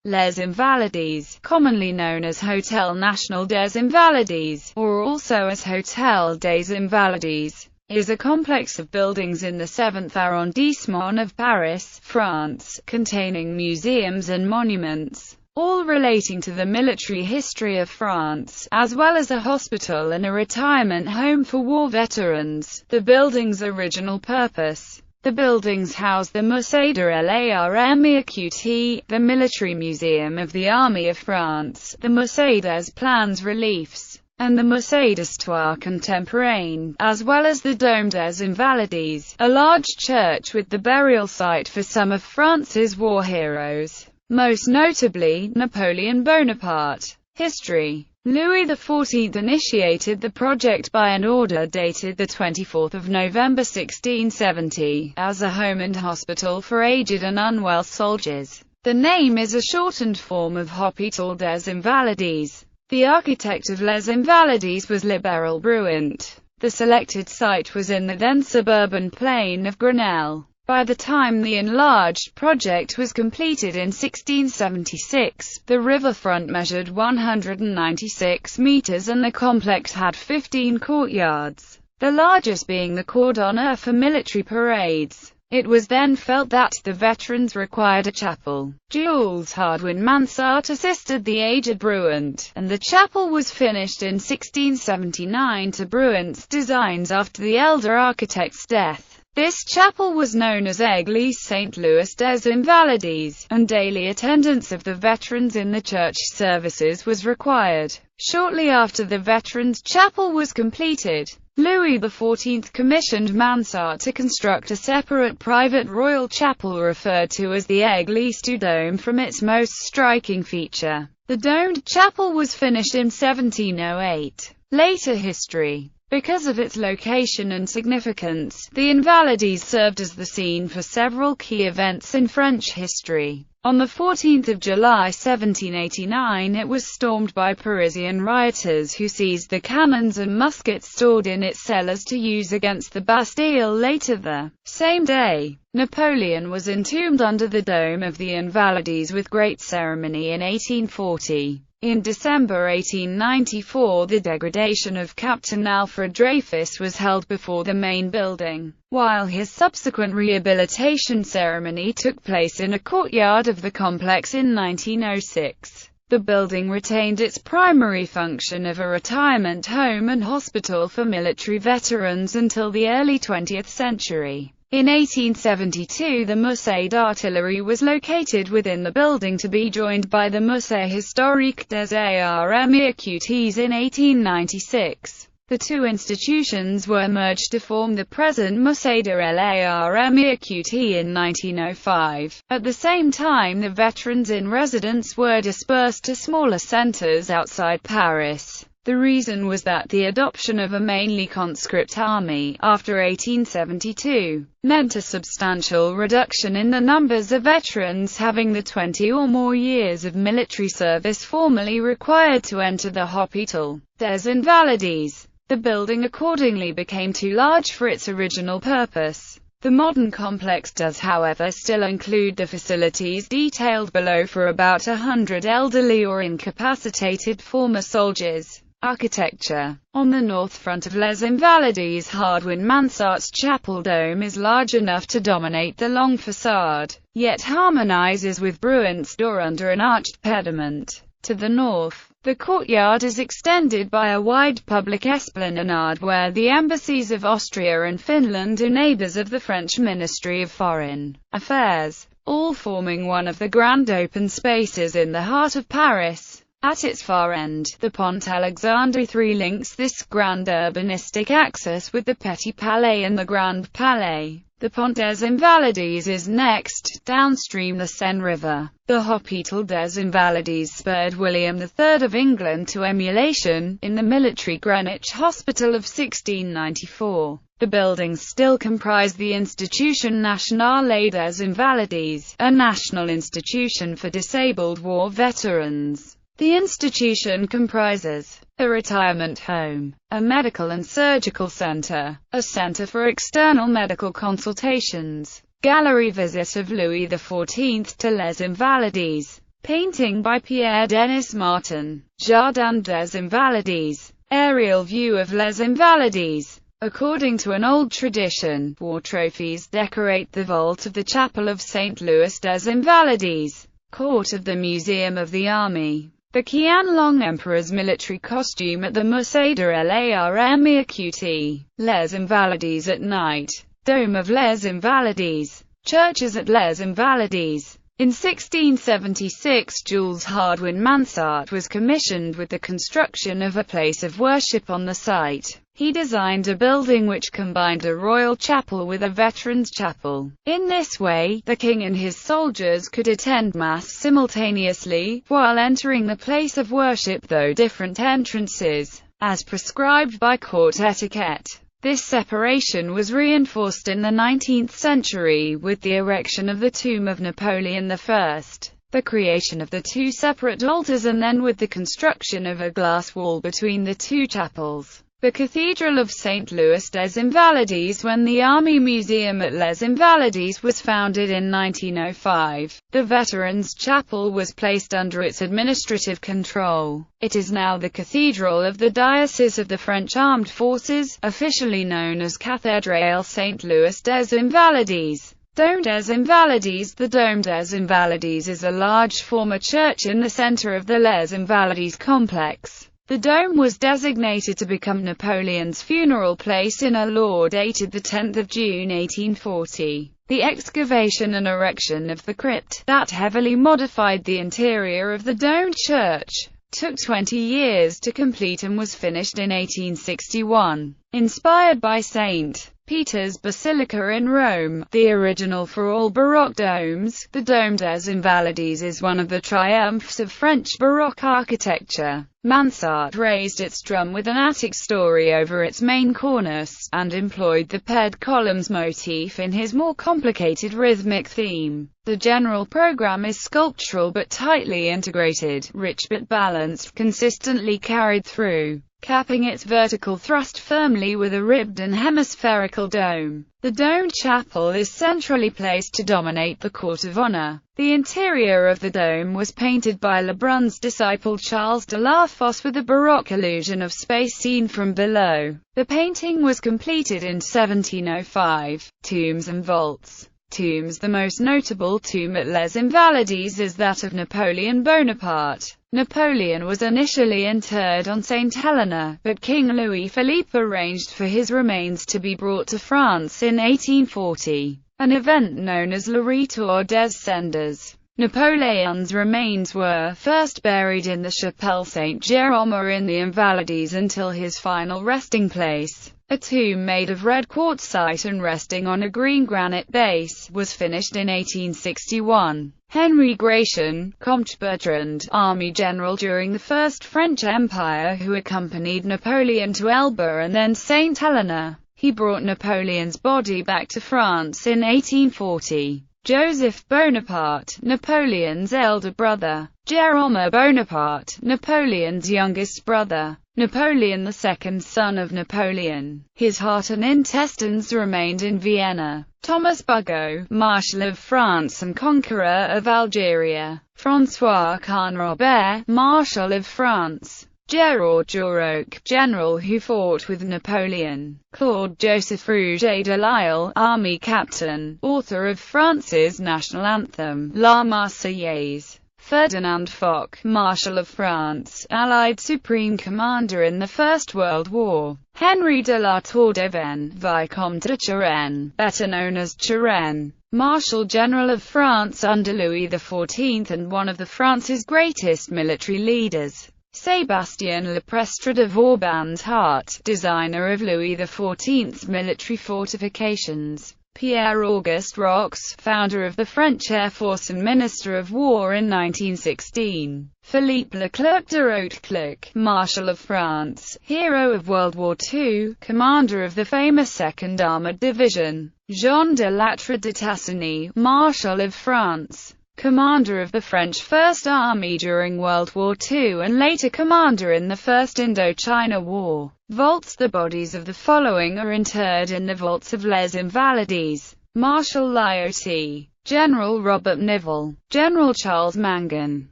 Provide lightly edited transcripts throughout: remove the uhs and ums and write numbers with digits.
Les Invalides, commonly known as Hôtel National des Invalides, or also as Hôtel des Invalides, is a complex of buildings in the 7th arrondissement of Paris, France, containing museums and monuments, all relating to the military history of France, as well as a hospital and a retirement home for war veterans. The building's original purpose. The buildings house the Musée de l'Armée Écoutée, the military museum of the Army of France, the Musée des Plans Reliefs, and the Musée d'Histoire Contemporaine, as well as the Dôme des Invalides, a large church with the burial site for some of France's war heroes, most notably, Napoleon Bonaparte. History. Louis XIV initiated the project by an order dated 24 November 1670, as a home and hospital for aged and unwell soldiers. The name is a shortened form of Hôpital des Invalides. The architect of Les Invalides was Liberal Bruant. The selected site was in the then suburban plain of Grenelle. By the time the enlarged project was completed in 1676, the riverfront measured 196 meters and the complex had 15 courtyards, the largest being the Cour d'Honneur for military parades. It was then felt that the veterans required a chapel. Jules Hardouin-Mansart assisted the aged Bruant, and the chapel was finished in 1679 to Bruant's designs after the elder architect's death. This chapel was known as Église Saint-Louis des Invalides, and daily attendance of the veterans in the church services was required. Shortly after the Veterans' Chapel was completed, Louis XIV commissioned Mansart to construct a separate private royal chapel referred to as the Église du Dôme from its most striking feature. The domed chapel was finished in 1708. Later history. Because of its location and significance, the Invalides served as the scene for several key events in French history. On 14 July 1789 it was stormed by Parisian rioters who seized the cannons and muskets stored in its cellars to use against the Bastille later the same day. Napoleon was entombed under the Dome of the Invalides with great ceremony in 1840. In December 1894 the degradation of Captain Alfred Dreyfus was held before the main building, while his subsequent rehabilitation ceremony took place in a courtyard of the complex in 1906. The building retained its primary function of a retirement home and hospital for military veterans until the early 20th century. In 1872 the Musée d'Artillerie was located within the building to be joined by the Musée historique des Armées Écoutées in 1896. The two institutions were merged to form the present Musée de l'Armée Écoutée in 1905. At the same time the veterans in residence were dispersed to smaller centres outside Paris. The reason was that the adoption of a mainly conscript army, after 1872, meant a substantial reduction in the numbers of veterans having the 20 or more years of military service formally required to enter the Hôpital des Invalides. The building accordingly became too large for its original purpose. The modern complex does however still include the facilities detailed below for about 100 elderly or incapacitated former soldiers. Architecture. On the north front of Les Invalides, Hardouin-Mansart's chapel dome is large enough to dominate the long façade, yet harmonizes with Bruant's door under an arched pediment. To the north, the courtyard is extended by a wide public esplanade where the embassies of Austria and Finland are neighbors of the French Ministry of Foreign Affairs, all forming one of the grand open spaces in the heart of Paris. At its far end, the Pont Alexandre III links this grand urbanistic axis with the Petit Palais and the Grand Palais. The Pont des Invalides is next, downstream the Seine River. The Hôpital des Invalides spurred William III of England to emulation, in the military Greenwich Hospital of 1694. The buildings still comprise the Institution Nationale des Invalides, a national institution for disabled war veterans. The institution comprises a retirement home, a medical and surgical center, a center for external medical consultations, gallery visit of Louis XIV to Les Invalides, Painting by Pierre-Denis Martin. Jardin des Invalides. Aerial view of Les Invalides. According to an old tradition, war trophies decorate the vault of the chapel of St. Louis des Invalides, court of the Museum of the Army. The Qianlong Emperor's military costume at the Musée de l'Armée Qt. Les Invalides at night. Dome of Les Invalides. Churches at Les Invalides. In 1676, Jules Hardwin Mansart was commissioned with the construction of a place of worship on the site. He designed a building which combined a royal chapel with a veterans' chapel. In this way, the king and his soldiers could attend mass simultaneously, while entering the place of worship through different entrances, as prescribed by court etiquette. This separation was reinforced in the 19th century with the erection of the tomb of Napoleon I, the creation of the two separate altars, and then with the construction of a glass wall between the two chapels. The Cathedral of St. Louis des Invalides. When the Army Museum at Les Invalides was founded in 1905, the Veterans Chapel was placed under its administrative control. It is now the cathedral of the Diocese of the French Armed Forces, officially known as Cathédrale St. Louis des Invalides. Dome des Invalides. The Dome des Invalides is a large former church in the center of the Les Invalides complex. The dome was designated to become Napoleon's funeral place in a law dated 10 June 1840. The excavation and erection of the crypt, that heavily modified the interior of the domed church, took 20 years to complete and was finished in 1861. Inspired by St. Peter's Basilica in Rome, the original for all Baroque domes, the Dome des Invalides is one of the triumphs of French Baroque architecture. Mansart raised its drum with an attic story over its main cornice, and employed the paired columns motif in his more complicated rhythmic theme. The general program is sculptural but tightly integrated, rich but balanced, consistently carried through, capping its vertical thrust firmly with a ribbed and hemispherical dome. The domed chapel is centrally placed to dominate the court of honor. The interior of the dome was painted by Lebrun's disciple Charles de la Fosse with a Baroque illusion of space seen from below. The painting was completed in 1705. Tombs and vaults. Tombs. The most notable tomb at Les Invalides is that of Napoleon Bonaparte. Napoleon was initially interred on St. Helena, but King Louis-Philippe arranged for his remains to be brought to France in 1840, an event known as Le Retour des Cendres. Napoleon's remains were first buried in the Chapelle Saint-Jérôme in the Invalides until his final resting place, a tomb made of red quartzite and resting on a green granite base, was finished in 1861. Henry Gratian, Comte Bertrand, army general during the First French Empire who accompanied Napoleon to Elba and then St. Helena. He brought Napoleon's body back to France in 1840. Joseph Bonaparte, Napoleon's elder brother. Jérôme Bonaparte, Napoleon's youngest brother. Napoleon II, son of Napoleon. His heart and intestines remained in Vienna. Thomas Bugeaud, Marshal of France and Conqueror of Algeria. François Canrobert, Marshal of France. Gerard Duroc, general who fought with Napoleon. Claude Joseph Rouget de Lisle, army captain, author of France's national anthem, La Marseillaise. Ferdinand Foch, Marshal of France, Allied Supreme Commander in the First World War. Henry de la Tour d'Auvergne, Vicomte de Turenne, better known as Turenne, Marshal General of France under Louis XIV and one of France's greatest military leaders. Sébastien Leprestre de Vauban's Heart, designer of Louis XIV's military fortifications. Pierre-Auguste Rox, founder of the French Air Force and Minister of War in 1916. Philippe Leclerc de Hauteclerc, Marshal of France, hero of World War II, commander of the famous 2nd Armored Division. Jean de Lattre de Tassigny, Marshal of France, commander of the French First Army during World War II and later commander in the First Indochina War. Vaults. The bodies of the following are interred in the vaults of Les Invalides. Marshal Lyautey, General Robert Nivelle, General Charles Mangan,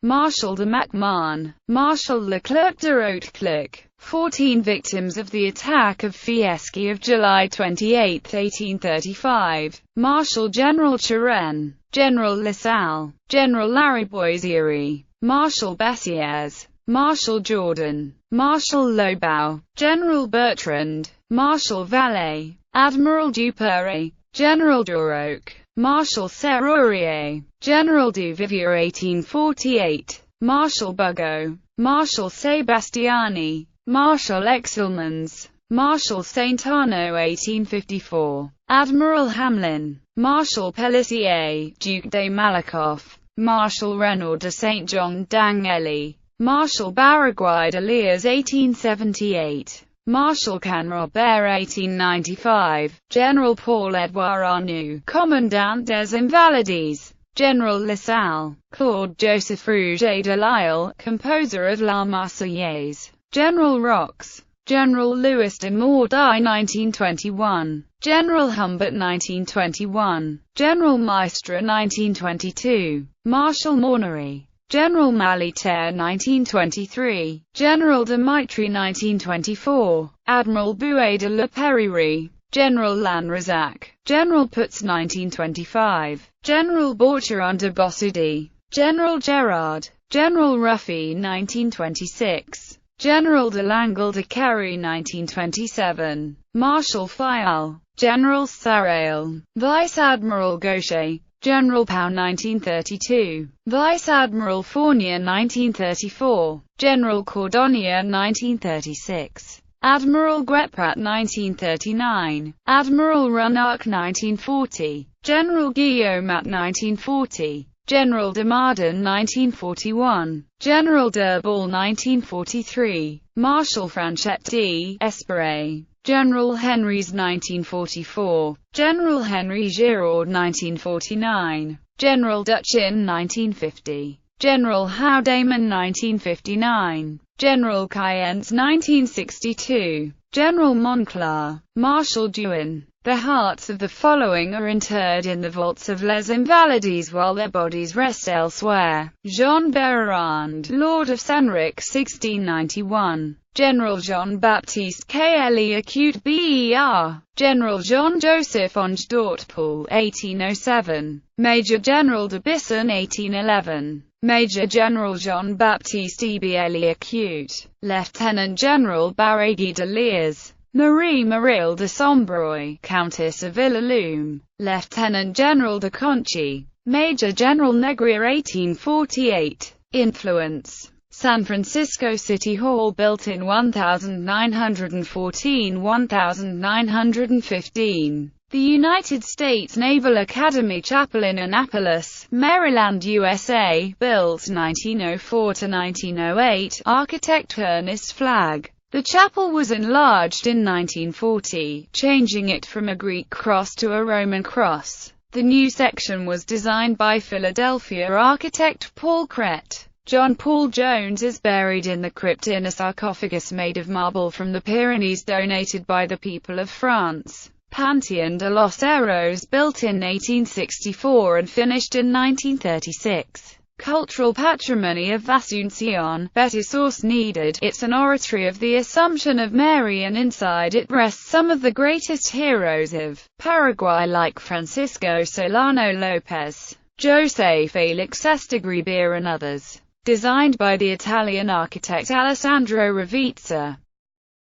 Marshal de MacMahon, Marshal Leclerc de Hauteclerc. 14 victims of the attack of Fieschi of July 28, 1835, Marshal General Turenne, General Lasalle, General Lariboisiere, Marshal Bessières, Marshal Jourdan, Marshal Lobau, General Bertrand, Marshal Vallée, Admiral Duperrey, General Duroc, Marshal Serrurier, General Duvivier 1848, Marshal Bugeaud, Marshal Sebastiani, Marshal Exelmans, Marshal Saint-Arnaud 1854, Admiral Hamelin, Marshal Pelissier, Duc de Malakoff, Marshal Renaud de Saint-Jean d'Angely, Marshal Barraguy de Liers 1878, Marshal Canrobert 1895, General Paul-Edouard Arnoux, Commandant des Invalides, General Lasalle, Claude-Joseph Rouget de Lisle, composer of La Marseillaise, General Rox, General Louis de Mordaille 1921, General Humbert 1921, General Maistre 1922, Marshal Mornery, General Malitaire 1923, General de Maitry 1924, Admiral Bouet de la Perrerie, General Lanrezac, General Putz 1925, General Borcheron de Bossoudi, General Gerard, General Ruffy 1926, General de Langle de Carry 1927, Marshal Fayal, General Sarrail, Vice Admiral Gaucher, General Pau 1932, Vice Admiral Fournier 1934, General Cordonnier 1936, Admiral Gueprat 1939, Admiral Runarc 1940, General Guillaumat 1940, General de Marden 1941, General d'Urbal 1943, Marshal Franchetti Esperet, General Henrys 1944, General Henry Giraud 1949, General Duchin 1950, General Howdayman 1959, General Cayens 1962, General Monclar, Marshal Juin. The hearts of the following are interred in the vaults of Les Invalides while their bodies rest elsewhere: Jean Berrand, Lord of Senric 1691, General Jean-Baptiste Kelly Acute BER, General Jean-Joseph Onge d'Hautpoul 1807, Major General de Bisson 1811, Major General Jean-Baptiste Ebl Acute, Lieutenant General Barragui de Liers, Marie Marile de Sombreuil, Countess of Villaloum, Lieutenant General de Conchi, Major General Negrier 1848. Influence: San Francisco City Hall, built in 1914-1915. The United States Naval Academy Chapel in Annapolis, Maryland, USA, built 1904-1908, architect Ernest Flagg. The chapel was enlarged in 1940, changing it from a Greek cross to a Roman cross. The new section was designed by Philadelphia architect Paul Crett. John Paul Jones is buried in the crypt in a sarcophagus made of marble from the Pyrenees donated by the people of France. Pantheon de los Héros, built in 1864 and finished in 1936. Cultural patrimony of Asunción, better source needed. It's an oratory of the Assumption of Mary, and inside it rests some of the greatest heroes of Paraguay like Francisco Solano Lopez, José Félix Estegribia and others. Designed by the Italian architect Alessandro Ravizza.